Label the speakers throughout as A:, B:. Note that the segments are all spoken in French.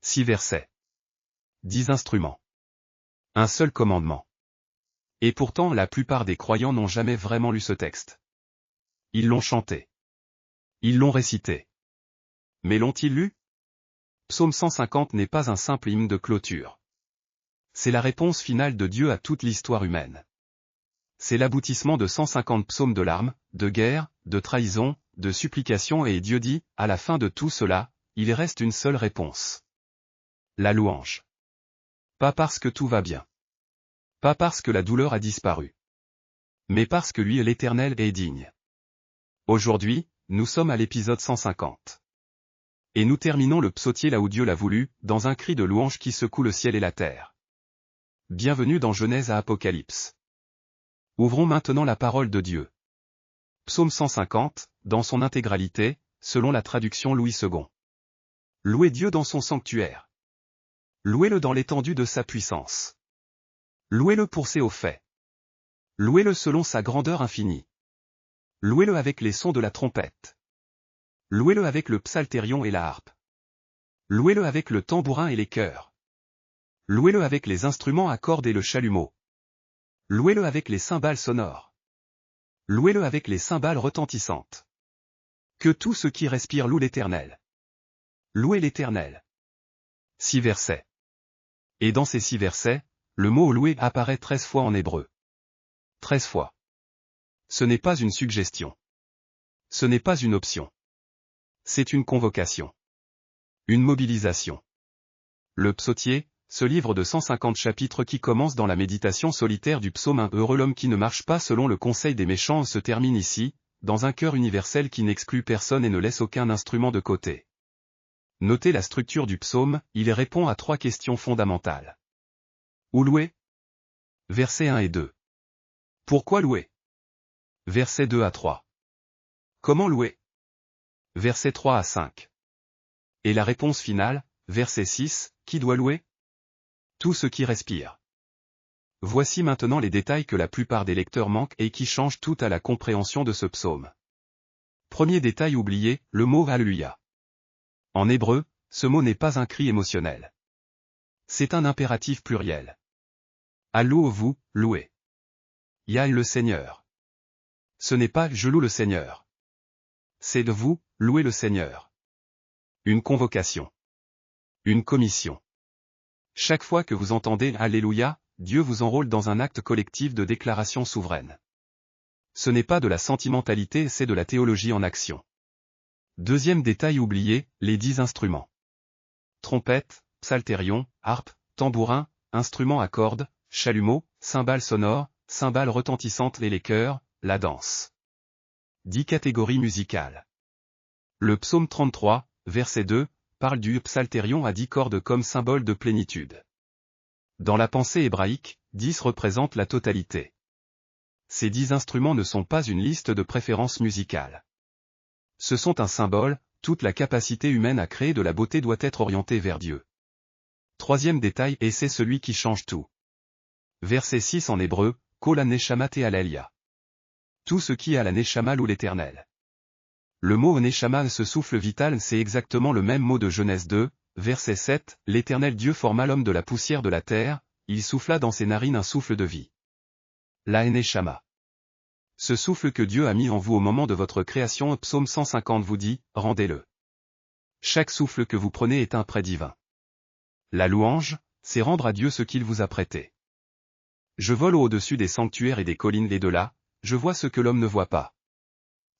A: 6 versets. 10 instruments. Un seul commandement. Et pourtant la plupart des croyants n'ont jamais vraiment lu ce texte. Ils l'ont chanté. Ils l'ont récité. Mais l'ont-ils lu? Psaume 150 n'est pas un simple hymne de clôture. C'est la réponse finale de Dieu à toute l'histoire humaine. C'est l'aboutissement de 150 psaumes de larmes, de guerre, de trahison, de supplication et Dieu dit, à la fin de tout cela, il reste une seule réponse. La louange. Pas parce que tout va bien. Pas parce que la douleur a disparu. Mais parce que lui l'Éternel est digne. Aujourd'hui, nous sommes à l'épisode 150. Et nous terminons le psautier là où Dieu l'a voulu, dans un cri de louange qui secoue le ciel et la terre. Bienvenue dans Genèse à Apocalypse. Ouvrons maintenant la parole de Dieu. Psaume 150, dans son intégralité, selon la traduction Louis II. Louez Dieu dans son sanctuaire. Louez-le dans l'étendue de sa puissance. Louez-le pour ses hauts faits. Louez-le selon sa grandeur infinie. Louez-le avec les sons de la trompette. Louez-le avec le psalterion et la harpe. Louez-le avec le tambourin et les chœurs. Louez-le avec les instruments à cordes et le chalumeau. Louez-le avec les cymbales sonores. Louez-le avec les cymbales retentissantes. Que tout ce qui respire loue l'Éternel. Louez l'Éternel. 6 versets. Et dans ces 6 versets, le mot louer apparaît 13 fois en hébreu. 13 fois. Ce n'est pas une suggestion. Ce n'est pas une option. C'est une convocation. Une mobilisation. Le psautier, ce livre de 150 chapitres qui commence dans la méditation solitaire du psaume 1. Heureux l'homme qui ne marche pas selon le conseil des méchants se termine ici, dans un cœur universel qui n'exclut personne et ne laisse aucun instrument de côté. Notez la structure du psaume, il répond à 3 questions fondamentales. Où louer? Versets 1 et 2. Pourquoi louer? Versets 2 à 3. Comment louer? Versets 3 à 5. Et la réponse finale, verset 6, qui doit louer? Tout ce qui respire. Voici maintenant les détails que la plupart des lecteurs manquent et qui changent tout à la compréhension de ce psaume. Premier détail oublié, le mot Alléluia. En hébreu, ce mot n'est pas un cri émotionnel. C'est un impératif pluriel. Allouez-vous, louez. Yah le Seigneur. Ce n'est pas je loue le Seigneur. C'est de vous, louer le Seigneur. Une convocation. Une commission. Chaque fois que vous entendez Alléluia, Dieu vous enrôle dans un acte collectif de déclaration souveraine. Ce n'est pas de la sentimentalité, c'est de la théologie en action. Deuxième détail oublié, les 10 instruments. Trompette, psalterion, harpe, tambourin, instruments à cordes, chalumeau, cymbales sonores, cymbales retentissantes et les chœurs, la danse. 10 catégories musicales. Le psaume 33, verset 2, parle du psalterion à 10 cordes comme symbole de plénitude. Dans la pensée hébraïque, 10 représente la totalité. Ces 10 instruments ne sont pas une liste de préférences musicales. Ce sont un symbole, toute la capacité humaine à créer de la beauté doit être orientée vers Dieu. Troisième détail et c'est celui qui change tout. Verset 6 en hébreu, Kol ha-neshama te'hallelia. Tout ce qui a la neshama loue l'Éternel. Le mot neshama, ce souffle vital, c'est exactement le même mot de Genèse 2, verset 7, l'Éternel Dieu forma l'homme de la poussière de la terre, il souffla dans ses narines un souffle de vie. La neshama. Ce souffle que Dieu a mis en vous au moment de votre création, psaume 150 vous dit, rendez-le. Chaque souffle que vous prenez est un prêt divin. La louange, c'est rendre à Dieu ce qu'il vous a prêté. Je vole au-dessus des sanctuaires et des collines et de là, je vois ce que l'homme ne voit pas.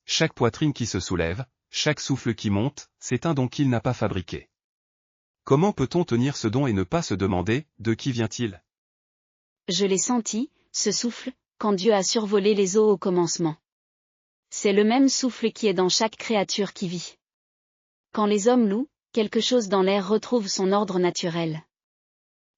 A: Chaque poitrine qui se soulève, chaque souffle qui monte, c'est un don qu'il n'a pas fabriqué. Comment peut-on tenir ce don et ne pas se demander, de qui vient-il?
B: Je l'ai senti, ce souffle, quand Dieu a survolé les eaux au commencement. C'est le même souffle qui est dans chaque créature qui vit. Quand les hommes louent, quelque chose dans l'air retrouve son ordre naturel.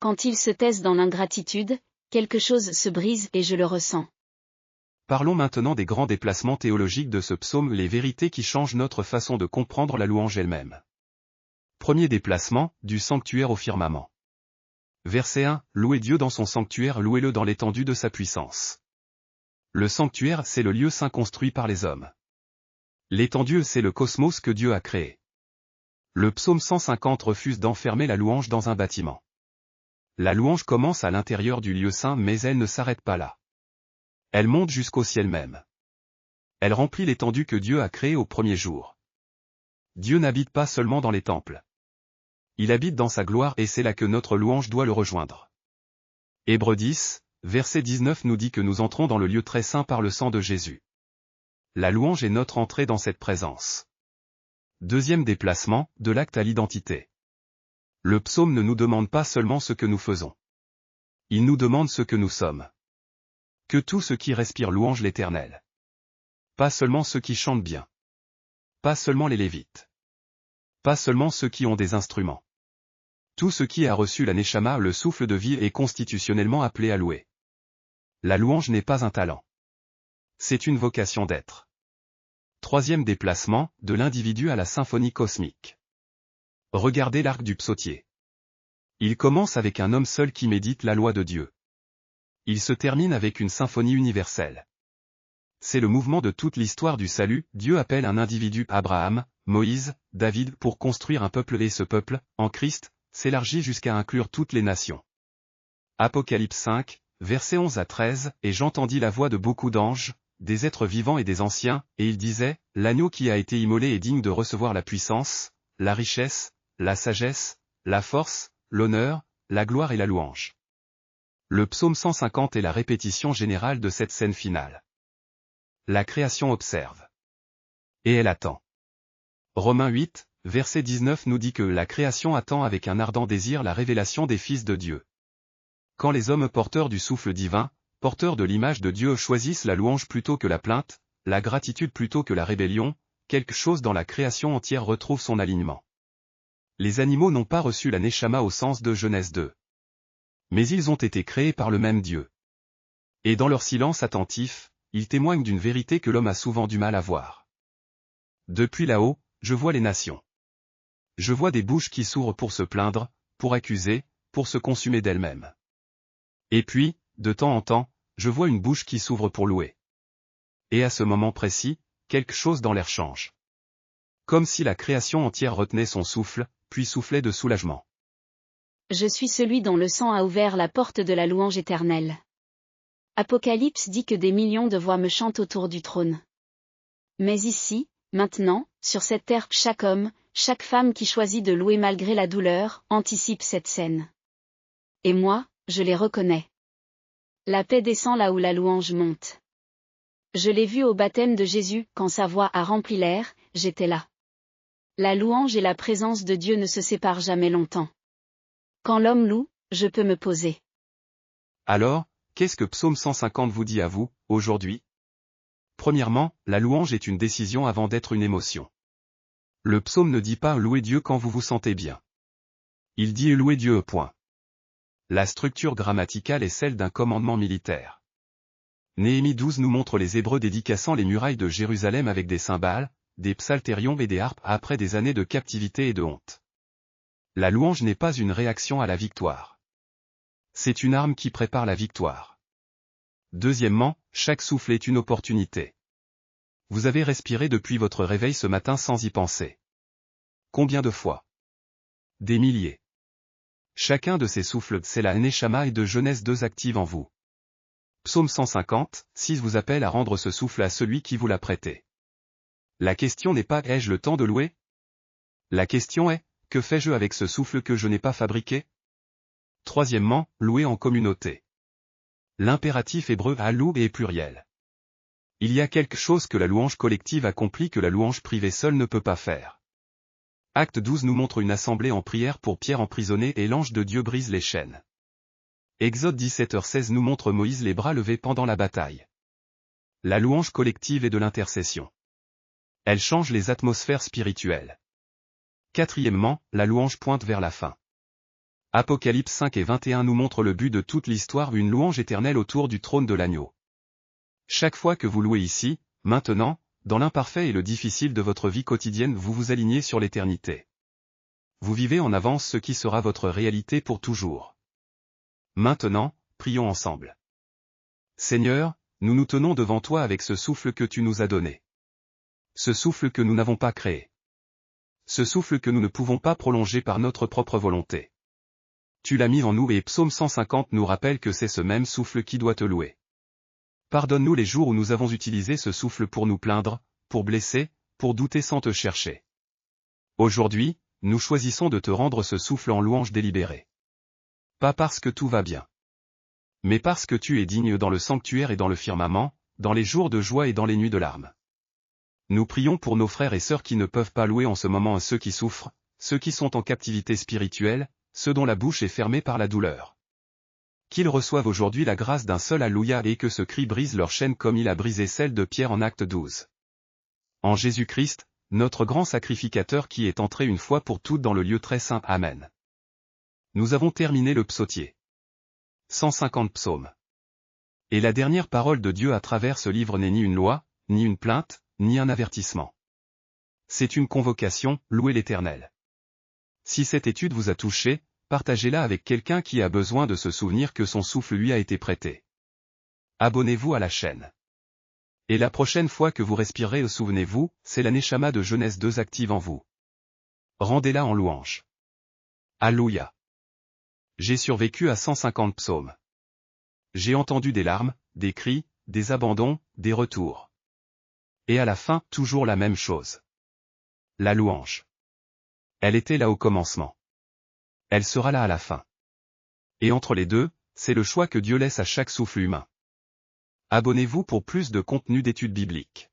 B: Quand ils se taisent dans l'ingratitude, quelque chose se brise et je le ressens.
A: Parlons maintenant des grands déplacements théologiques de ce psaume, les vérités qui changent notre façon de comprendre la louange elle-même. Premier déplacement, du sanctuaire au firmament. Verset 1, louez Dieu dans son sanctuaire, louez-le dans l'étendue de sa puissance. Le sanctuaire, c'est le lieu saint construit par les hommes. L'étendue, c'est le cosmos que Dieu a créé. Le psaume 150 refuse d'enfermer la louange dans un bâtiment. La louange commence à l'intérieur du lieu saint mais elle ne s'arrête pas là. Elle monte jusqu'au ciel même. Elle remplit l'étendue que Dieu a créée au premier jour. Dieu n'habite pas seulement dans les temples. Il habite dans sa gloire et c'est là que notre louange doit le rejoindre. Hébreux 10, verset 19 nous dit que nous entrons dans le lieu très saint par le sang de Jésus. La louange est notre entrée dans cette présence. Deuxième déplacement, de l'acte à l'identité. Le psaume ne nous demande pas seulement ce que nous faisons. Il nous demande ce que nous sommes. Que tout ce qui respire louange l'Éternel. Pas seulement ceux qui chantent bien. Pas seulement les Lévites. Pas seulement ceux qui ont des instruments. Tout ce qui a reçu la Neshama, le souffle de vie, est constitutionnellement appelé à louer. La louange n'est pas un talent. C'est une vocation d'être. Troisième déplacement, de l'individu à la symphonie cosmique. Regardez l'arc du psautier. Il commence avec un homme seul qui médite la loi de Dieu. Il se termine avec une symphonie universelle. C'est le mouvement de toute l'histoire du salut. Dieu appelle un individu, Abraham, Moïse, David, pour construire un peuple et ce peuple, en Christ, s'élargit jusqu'à inclure toutes les nations. Apocalypse 5, versets 11 à 13, et j'entendis la voix de beaucoup d'anges, des êtres vivants et des anciens, et ils disaient, l'agneau qui a été immolé est digne de recevoir la puissance, la richesse, la sagesse, la force, l'honneur, la gloire et la louange. Le psaume 150 est la répétition générale de cette scène finale. La création observe. Et elle attend. Romains 8, verset 19 nous dit que la création attend avec un ardent désir la révélation des fils de Dieu. Quand les hommes porteurs du souffle divin, porteurs de l'image de Dieu choisissent la louange plutôt que la plainte, la gratitude plutôt que la rébellion, quelque chose dans la création entière retrouve son alignement. Les animaux n'ont pas reçu la Neshama au sens de Genèse 2. Mais ils ont été créés par le même Dieu. Et dans leur silence attentif, ils témoignent d'une vérité que l'homme a souvent du mal à voir. Depuis là-haut, je vois les nations. Je vois des bouches qui s'ouvrent pour se plaindre, pour accuser, pour se consumer d'elles-mêmes. Et puis, de temps en temps, je vois une bouche qui s'ouvre pour louer. Et à ce moment précis, quelque chose dans l'air change. Comme si la création entière retenait son souffle, puis soufflait de soulagement.
B: Je suis celui dont le sang a ouvert la porte de la louange éternelle. Apocalypse dit que des millions de voix me chantent autour du trône. Mais ici, maintenant, sur cette terre, chaque homme, chaque femme qui choisit de louer malgré la douleur, anticipe cette scène. Et moi, je les reconnais. La paix descend là où la louange monte. Je l'ai vu au baptême de Jésus, quand sa voix a rempli l'air, j'étais là. La louange et la présence de Dieu ne se séparent jamais longtemps. Quand l'homme loue, je peux me poser.
A: Alors, qu'est-ce que Psaume 150 vous dit à vous, aujourd'hui? Premièrement, la louange est une décision avant d'être une émotion. Le psaume ne dit pas louer Dieu quand vous vous sentez bien. Il dit louer Dieu, point. La structure grammaticale est celle d'un commandement militaire. Néhémie 12 nous montre les Hébreux dédicaçant les murailles de Jérusalem avec des cymbales, des psaltérions et des harpes après des années de captivité et de honte. La louange n'est pas une réaction à la victoire. C'est une arme qui prépare la victoire. Deuxièmement, chaque souffle est une opportunité. Vous avez respiré depuis votre réveil ce matin sans y penser. Combien de fois? Des milliers. Chacun de ces souffles, c'est la Neshama et de Genèse 2 active en vous. Psaume 150, 6 vous appelle à rendre ce souffle à celui qui vous l'a prêté. La question n'est pas ai-je le temps de louer? La question est, que fais-je avec ce souffle que je n'ai pas fabriqué? Troisièmement, louer en communauté. L'impératif hébreu halou est pluriel. Il y a quelque chose que la louange collective accomplit que la louange privée seule ne peut pas faire. Acte 12 nous montre une assemblée en prière pour Pierre emprisonné et l'ange de Dieu brise les chaînes. Exode 17h16 nous montre Moïse les bras levés pendant la bataille. La louange collective est de l'intercession. Elle change les atmosphères spirituelles. Quatrièmement, la louange pointe vers la fin. Apocalypse 5 et 21 nous montrent le but de toute l'histoire, une louange éternelle autour du trône de l'agneau. Chaque fois que vous louez ici, maintenant, dans l'imparfait et le difficile de votre vie quotidienne, vous vous alignez sur l'éternité. Vous vivez en avance ce qui sera votre réalité pour toujours. Maintenant, prions ensemble. Seigneur, nous nous tenons devant toi avec ce souffle que tu nous as donné. Ce souffle que nous n'avons pas créé. Ce souffle que nous ne pouvons pas prolonger par notre propre volonté. Tu l'as mis en nous et Psaume 150 nous rappelle que c'est ce même souffle qui doit te louer. Pardonne-nous les jours où nous avons utilisé ce souffle pour nous plaindre, pour blesser, pour douter sans te chercher. Aujourd'hui, nous choisissons de te rendre ce souffle en louange délibérée. Pas parce que tout va bien, mais parce que tu es digne dans le sanctuaire et dans le firmament, dans les jours de joie et dans les nuits de larmes. Nous prions pour nos frères et sœurs qui ne peuvent pas louer en ce moment, ceux qui souffrent, ceux qui sont en captivité spirituelle, ceux dont la bouche est fermée par la douleur. Qu'ils reçoivent aujourd'hui la grâce d'un seul Alléluia et que ce cri brise leur chaîne comme il a brisé celle de Pierre en Acte 12. En Jésus-Christ, notre grand sacrificateur qui est entré une fois pour toutes dans le lieu très saint. Amen. Nous avons terminé le psautier. 150 psaumes. Et la dernière parole de Dieu à travers ce livre n'est ni une loi, ni une plainte, ni un avertissement. C'est une convocation, louez l'Éternel. Si cette étude vous a touché, partagez-la avec quelqu'un qui a besoin de se souvenir que son souffle lui a été prêté. Abonnez-vous à la chaîne. Et la prochaine fois que vous respirerez, souvenez-vous, c'est la Neshama de Genèse 2 active en vous. Rendez-la en louange. Alléluia. J'ai survécu à 150 psaumes. J'ai entendu des larmes, des cris, des abandons, des retours. Et à la fin, toujours la même chose. La louange. Elle était là au commencement. Elle sera là à la fin. Et entre les deux, c'est le choix que Dieu laisse à chaque souffle humain. Abonnez-vous pour plus de contenu d'études bibliques.